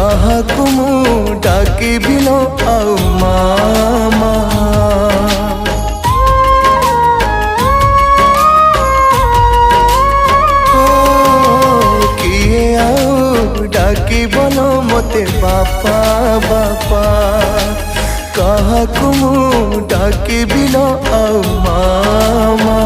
କାହାକୁ ମୁଁ ଡାକିବି ଲୋ ଆଉ ମାମା। କିଏ ଆଉ ଡାକିବ ଲୋ ମତେ ବାପା ବାପା। କାହାକୁ ମୁଁ ଡାକିବି ଲୋ ଆଉ ମାମା।